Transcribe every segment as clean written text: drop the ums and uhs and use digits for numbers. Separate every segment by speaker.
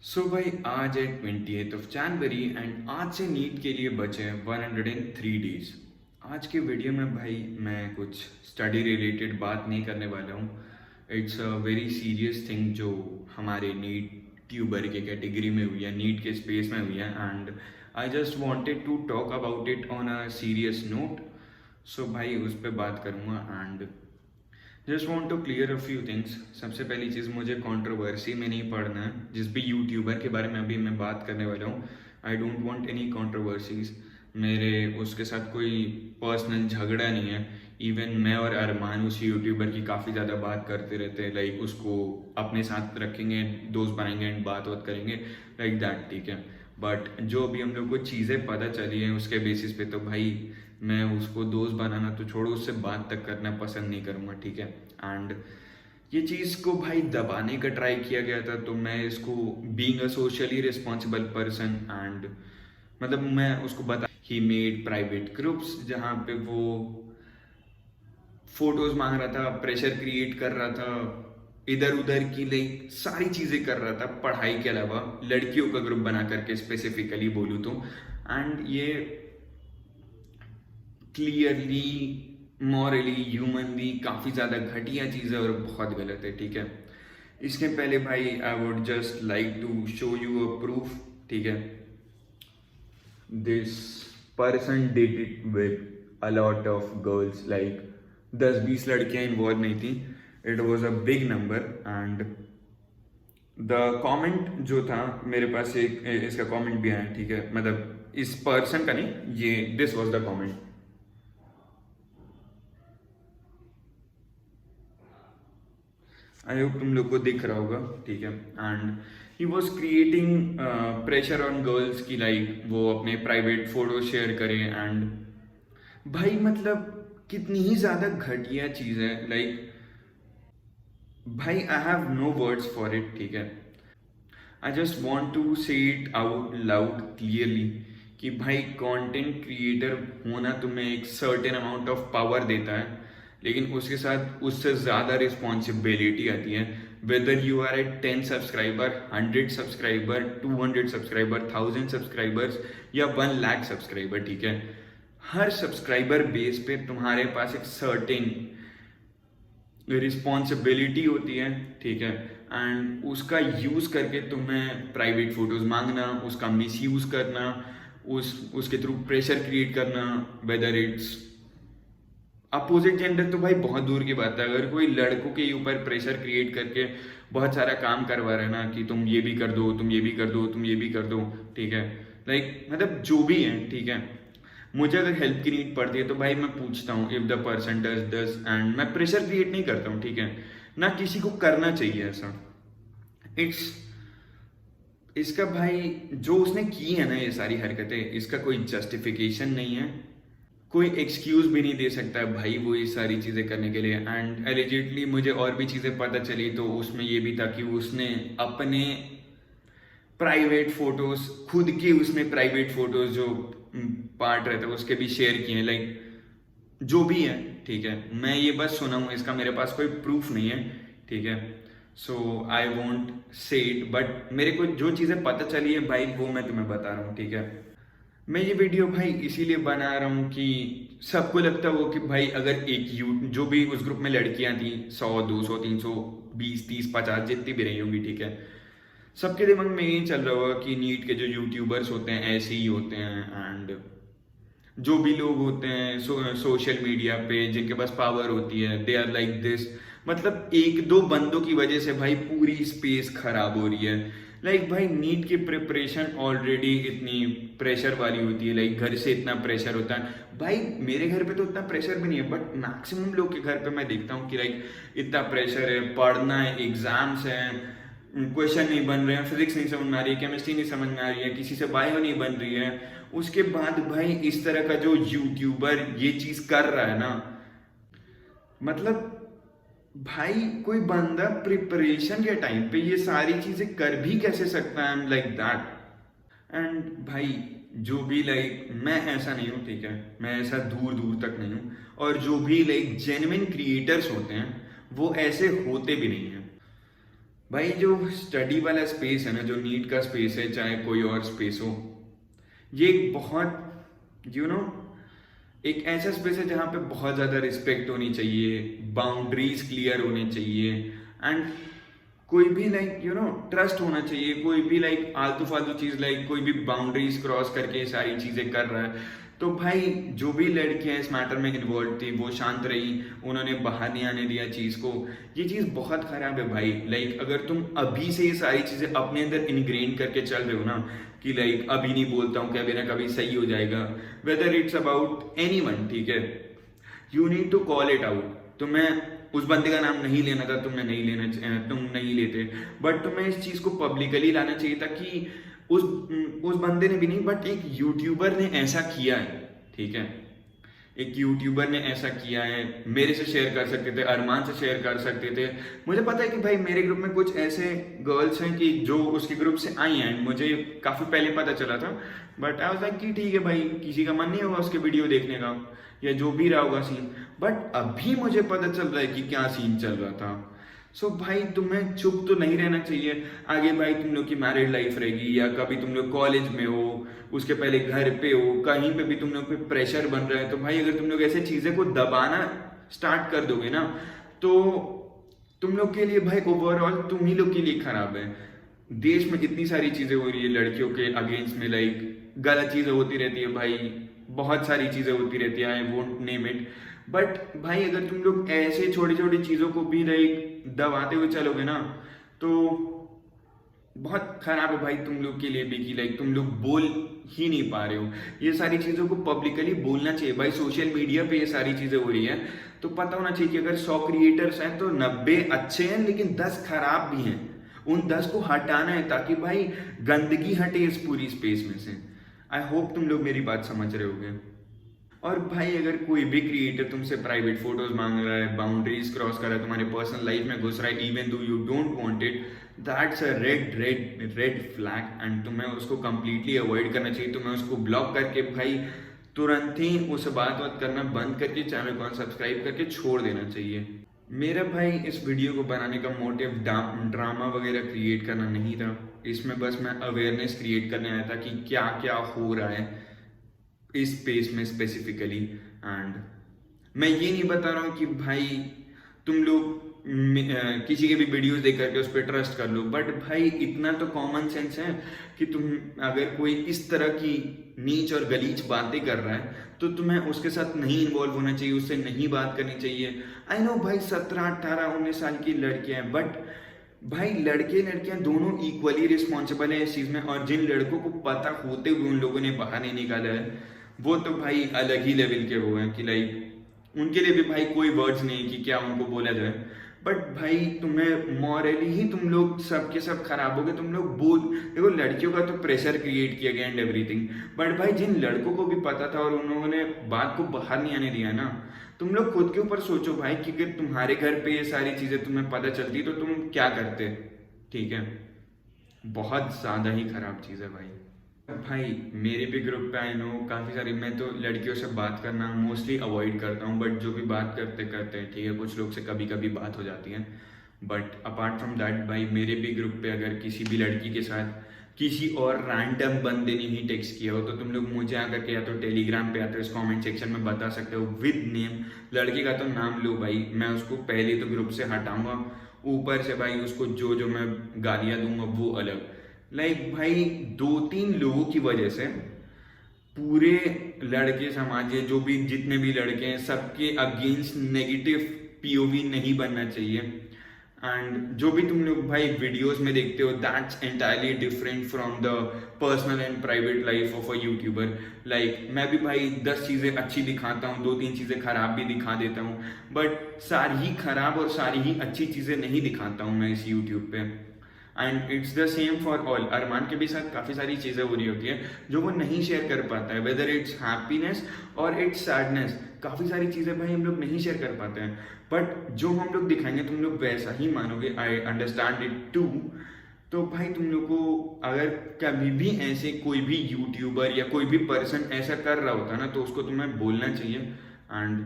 Speaker 1: भाई आज है 28th ऑफ जनवरी एंड आज से नीट के लिए बचे हैं 103 डेज। आज के वीडियो में भाई मैं कुछ स्टडी रिलेटेड बात नहीं करने वाला हूँ। It's a very serious thing जो हमारे नीट ट्यूबर के कैटेगरी में हुई है, नीट के स्पेस में हुई है and I just wanted to talk about it on a serious note. भाई उस पर बात करूँगा and just want to clear a few things. सबसे पहली चीज़, मुझे कंट्रोवर्सी में नहीं पढ़ना है। जिस भी यूट्यूबर के बारे में अभी मैं बात करने वाला हूँ, I don't want any controversies. मेरे उसके साथ कोई पर्सनल झगड़ा नहीं है। इवन मैं और अरमान उस यूट्यूबर की काफ़ी ज़्यादा बात करते रहते हैं, लाइक उसको अपने साथ रखेंगे, दोस्त बनाएंगे एंड बात करेंगे लाइक दैट, ठीक है। बट जो भी हम लोग को चीज़ें पता चली हैं उसके बेसिस पे तो भाई मैं उसको दोस्त बनाना तो छोड़ो, उससे बात तक करना पसंद नहीं करूँगा, ठीक है। एंड ये चीज़ को भाई दबाने का ट्राई किया गया था, तो मैं इसको being a socially responsible person and मतलब मैं उसको बता, ही मेड प्राइवेट ग्रुप्स जहाँ पे वो फोटोज मांग रहा था, प्रेशर क्रिएट कर रहा था, इधर उधर की लाइक सारी चीजें कर रहा था पढ़ाई के अलावा, लड़कियों का ग्रुप बना करके स्पेसिफिकली बोलूँ तो। एंड ये क्लियरली मॉरली ह्यूमनली काफ़ी ज़्यादा घटिया चीज़ है और बहुत गलत है, ठीक है। इसके पहले भाई I would just like to show you a proof, ठीक है। This person did it with a lot of girls, like 10-20 लड़कियां इन्वॉल्व नहीं थी। It was a big number and the comment जो था मेरे पास, एक इसका कमेंट भी आया, ठीक है। मतलब इस पर्सन का नहीं, ये this was the comment. I hope तुम लोग को दिख रहा होगा, ठीक है। And he was creating pressure on girls की लाइक वो अपने प्राइवेट फोटो शेयर करें एंड भाई मतलब कितनी ही ज़्यादा घटिया चीज़ है, लाइक भाई I have no words for it, ठीक है। I just want to say it out loud clearly कि भाई कंटेंट क्रिएटर होना तुम्हें एक सर्टेन अमाउंट ऑफ पावर देता है, लेकिन उसके साथ उससे ज़्यादा रिस्पॉन्सिबिलिटी आती है। Whether you are at 10 subscriber, 100 subscriber, 200 subscriber, 1000 subscribers या 1 लाख सब्सक्राइबर, ठीक है। हर सब्सक्राइबर बेस पे तुम्हारे पास एक सर्टेन रिस्पॉन्सिबिलिटी होती है, ठीक है। एंड उसका यूज़ करके तुम्हें प्राइवेट फोटोज मांगना, उसका मिस यूज़ करना, उसके थ्रू प्रेशर क्रिएट करना, वेदर इट्स अपोजिट जेंडर तो भाई बहुत दूर की बात है। अगर कोई लड़कों के ऊपर प्रेशर क्रिएट करके बहुत सारा काम करवा रहे ना कि तुम ये भी कर दो, तुम ये भी कर दो, तुम ये भी कर दो, ठीक है। लाइक मतलब जो भी है, ठीक है। मुझे अगर हेल्प की नीड पड़ती है तो भाई मैं पूछता हूँ इफ द पर्सन डज दस एंड मैं प्रेशर क्रिएट नहीं करता हूँ, ठीक है। ना किसी को करना चाहिए ऐसा। इट्स इसका भाई जो उसने की है ना ये सारी हरकतें, इसका कोई जस्टिफिकेशन नहीं है, कोई एक्सक्यूज भी नहीं दे सकता है भाई वो ये सारी चीज़ें करने के लिए। एंड एलिजिटली मुझे और भी चीज़ें पता चली तो उसमें ये भी था कि उसने अपने प्राइवेट फोटोज, खुद की उसने प्राइवेट फोटोज जो पार्ट रहता है उसके भी शेयर किए हैं, लाइक जो भी है, ठीक है। मैं ये बस सुना हूँ, इसका मेरे पास कोई प्रूफ नहीं है, ठीक है। सो आई वॉन्ट से इट, बट मेरे को जो चीज़ें पता चली है भाई वो मैं तुम्हें बता रहा हूँ, ठीक है। मैं ये वीडियो भाई इसीलिए बना रहा हूँ कि सबको लगता हो कि भाई अगर एक यू जो भी उस ग्रुप में लड़कियां थी, 100, 200, 320, 30, 50 जितनी भी रही होंगी, ठीक है। सबके दिमाग में यही चल रहा होगा कि नीट के जो यूट्यूबर्स होते हैं ऐसे ही होते हैं एंड जो भी लोग होते हैं सोशल मीडिया पे जिनके पास पावर होती है, दे आर लाइक दिस। मतलब एक दो बंदों की वजह से भाई पूरी स्पेस खराब हो रही है। लाइक भाई नीट की प्रिपरेशन ऑलरेडी इतनी प्रेशर वाली होती है, लाइक घर से इतना प्रेशर होता है। भाई मेरे घर पे तो इतना प्रेशर भी नहीं है, बट मैक्सिमम लोग के घर पे मैं देखता हूँ कि लाइक इतना प्रेशर है, पढ़ना है, एग्जाम्स हैं, क्वेश्चन नहीं बन रहे हैं, फिजिक्स नहीं समझ में आ रही है, केमिस्ट्री नहीं समझ में आ रही है, किसी से बायो नहीं बन रही है। उसके बाद भाई इस तरह का जो यूट्यूबर ये चीज कर रहा है ना, मतलब भाई कोई बंदा प्रिपरेशन के टाइम पे ये सारी चीजें कर भी कैसे सकता है, I am like that. And भाई जो भी लाइक मैं ऐसा नहीं हूँ, ठीक है। मैं ऐसा दूर दूर तक नहीं हूँ, और जो भी लाइक जेन्युइन क्रिएटर्स होते हैं वो ऐसे होते भी नहीं हैं। भाई जो स्टडी वाला स्पेस है ना, जो नीट का स्पेस है चाहे कोई और स्पेस हो, ये एक बहुत एक ऐसा स्पेस है जहाँ पे बहुत ज़्यादा रिस्पेक्ट होनी चाहिए, बाउंड्रीज क्लियर होने चाहिए, एंड कोई भी ट्रस्ट होना चाहिए। कोई भी आलतू फालतू चीज़ कोई भी बाउंड्रीज क्रॉस करके सारी चीज़ें कर रहा है, तो भाई जो भी लड़कियां इस मैटर में इन्वॉल्व थी वो शांत रही, उन्होंने बाहर नहीं आने दिया चीज़ को। ये चीज़ बहुत खराब है भाई। अगर तुम अभी से ये सारी चीज़ें अपने अंदर इनग्रेन करके चल रहे हो ना कि अभी नहीं बोलता हूँ, कभी ना कभी सही हो जाएगा, whether it's about anyone, ठीक है, you need to call it out. तुम्हें उस बंदे का नाम नहीं लेना था, तुम नहीं लेते, बट तुम्हें इस चीज़ को पब्लिकली लाना चाहिए था कि उस बंदे ने भी नहीं, बट एक यूट्यूबर ने ऐसा किया है, ठीक है, एक यूट्यूबर ने ऐसा किया है। मेरे से शेयर कर सकते थे, अरमान से शेयर कर सकते थे। मुझे पता है कि भाई मेरे ग्रुप में कुछ ऐसे गर्ल्स हैं कि जो उसके ग्रुप से आई हैं, मुझे काफ़ी पहले पता चला था, बट आई वाज लाइक कि ठीक है भाई, किसी का मन नहीं होगा उसके वीडियो देखने का या जो भी रहा होगा सीन, बट अभी मुझे पता चल रहा है कि क्या सीन चल रहा था। सो भाई तुम्हें चुप तो नहीं रहना चाहिए। आगे भाई तुम लोग की मैरिड लाइफ रहेगी, या कभी तुम लोग कॉलेज में हो, उसके पहले घर पे हो, कहीं पे भी तुम लोग पे प्रेशर बन रहा है, तो भाई अगर तुम लोग ऐसे चीज़ें को दबाना स्टार्ट कर दोगे ना, तो तुम लोग के लिए भाई ओवरऑल तुम ही लोग के लिए खराब है। देश में कितनी सारी चीज़ें हो रही है लड़कियों के अगेंस्ट में, गलत चीज़ें होती रहती है भाई, बहुत सारी चीज़ें होती रहती है, I won't name it, but भाई अगर तुम लोग ऐसे छोटी छोटी चीज़ों को भी दबाते हुए चलोगे ना, तो बहुत खराब है भाई तुम लोग के लिए भी कि तुम लोग बोल ही नहीं पा रहे हो। ये सारी चीज़ों को पब्लिकली बोलना चाहिए भाई। सोशल मीडिया पे ये सारी चीज़ें हो रही हैं, तो पता होना चाहिए कि अगर 100 क्रिएटर्स हैं तो 90 अच्छे हैं, लेकिन 10 खराब भी हैं। उन 10 को हटाना है ताकि भाई गंदगी हटे इस पूरी स्पेस में से। आई होप तुम लोग मेरी बात समझ रहे होगे। और भाई अगर कोई भी क्रिएटर तुमसे प्राइवेट फोटोज मांग रहा है, बाउंड्रीज क्रॉस कर रहा है, तुम्हारे पर्सनल लाइफ में घुस रहा है, even though you don't want it, that's a red red red flag, and तुम्हें उसको कंप्लीटली अवॉइड करना चाहिए। तुम्हें उसको ब्लॉक करके भाई तुरंत ही उस बात करना बंद करके चैनल को सब्सक्राइब करके छोड़ देना चाहिए। मेरा भाई इस वीडियो को बनाने का मोटिव ड्रामा वगैरह क्रिएट करना नहीं था। इसमें बस मैं अवेयरनेस क्रिएट करने आया था कि क्या क्या हो रहा है इस स्पेस में स्पेसिफिकली। एंड मैं ये नहीं बता रहा हूँ कि भाई तुम लोग किसी के भी वीडियोस देख करके उस पर ट्रस्ट कर लो, बट भाई इतना तो कॉमन सेंस है कि तुम अगर कोई इस तरह की नीच और गलीच बातें कर रहा है तो तुम्हें उसके साथ नहीं इन्वॉल्व होना चाहिए, उससे नहीं बात करनी चाहिए। आई नो भाई 17, 18, 19 साल की लड़कियां हैं, बट भाई लड़के लड़कियां दोनों इक्वली रिस्पॉन्सिबल है इस चीज़ में। और जिन लड़कों को पता होते हुए उन लोगों ने बाहर नहीं निकाला है, वो तो भाई अलग ही लेवल के वो हैं कि उनके लिए भी भाई कोई वर्ड्स नहीं कि क्या उनको बोला जाए। बट भाई तुम्हें मॉरली ही तुम लोग सब के सब खराब हो गए। तुम लोग बोल देखो, लड़कियों का तो प्रेशर क्रिएट किया गया एंड एवरीथिंग, बट भाई जिन लड़कों को भी पता था और उन्होंने बात को बाहर नहीं आने दिया ना, तुम लोग खुद के ऊपर सोचो भाई कि अगर तुम्हारे घर पे ये सारी चीजें तुम्हें पता चलती तो तुम क्या करते। ठीक है, बहुत ज्यादा ही खराब चीज है भाई। भाई मेरे भी ग्रुप पे आई नो काफ़ी सारी, मैं तो लड़कियों से बात करना मोस्टली अवॉइड करता हूँ, बट जो भी बात करते करते हैं, ठीक है, कुछ लोग से कभी कभी बात हो जाती है। बट अपार्ट फ्रॉम दैट भाई मेरे भी ग्रुप पे अगर किसी भी लड़की के साथ किसी और रैंडम बंदे ने ही टेक्स्ट किया हो, तो तुम लोग मुझे आकर के या तो टेलीग्राम पे या तो इस कमेंट सेक्शन में बता सकते हो विद नेम। लड़की का तो नाम लो भाई, मैं उसको पहले तो ग्रुप से हटाऊंगा, ऊपर से भाई उसको जो जो मैं गालियाँ दूंगा वो अलग। भाई 2-3 लोगों की वजह से पूरे लड़के समाज है, जो भी जितने भी लड़के हैं, सबके अगेंस्ट नेगेटिव पीओवी नहीं बनना चाहिए। एंड जो भी तुम लोग भाई वीडियोस में देखते हो, that's entirely different from the personal and private life of a YouTuber. मैं भी भाई 10 चीज़ें अच्छी दिखाता हूँ, 2-3 चीज़ें खराब भी दिखा देता हूँ, बट सारी ही खराब और सारी ही अच्छी चीज़ें नहीं दिखाता हूँ मैं इस यूट्यूब पे। And it's the same for all. Armaan के भी साथ काफ़ी सारी चीज़ें हो रही होती है जो वो नहीं शेयर कर पाता है, वेदर इट्स हैप्पीनेस और इट्स सैडनेस। काफ़ी सारी चीज़ें भाई हम लोग नहीं शेयर कर पाते हैं, बट जो हम लोग दिखाएंगे तुम लोग वैसा ही मानोगे। I understand it too. तो भाई तुम लोग को अगर कभी भी ऐसे कोई भी यूट्यूबर या कोई भी पर्सन ऐसा कर रहा होता है ना, तो उसको तुम्हें बोलना चाहिए। एंड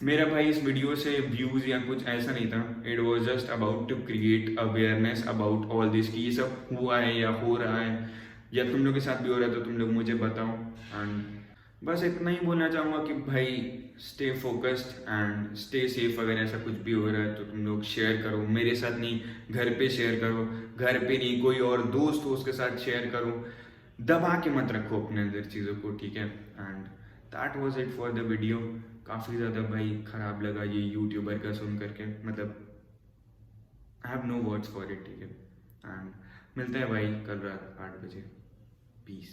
Speaker 1: मेरा भाई इस वीडियो से व्यूज़ या कुछ ऐसा नहीं था, it was just about to create awareness about all this कि ये सब हुआ है या हो रहा है या तुम लोग के साथ भी हो रहा है, तो तुम लोग मुझे बताओ। एंड बस इतना ही बोलना चाहूँगा कि भाई stay focused and stay safe. अगर ऐसा कुछ भी हो रहा है तो तुम लोग शेयर करो, मेरे साथ नहीं, घर पे शेयर करो, घर पे नहीं कोई और दोस्त हो उसके साथ शेयर करो, दबा के मत रखो अपने अंदर चीज़ों को, ठीक है। And that was it for the video. काफ़ी ज़्यादा भाई ख़राब लगा ये यूट्यूबर का सुन करके, मतलब I have no words for it, ठीक है। एंड मिलते हैं भाई कल रात 8 बजे। पीस।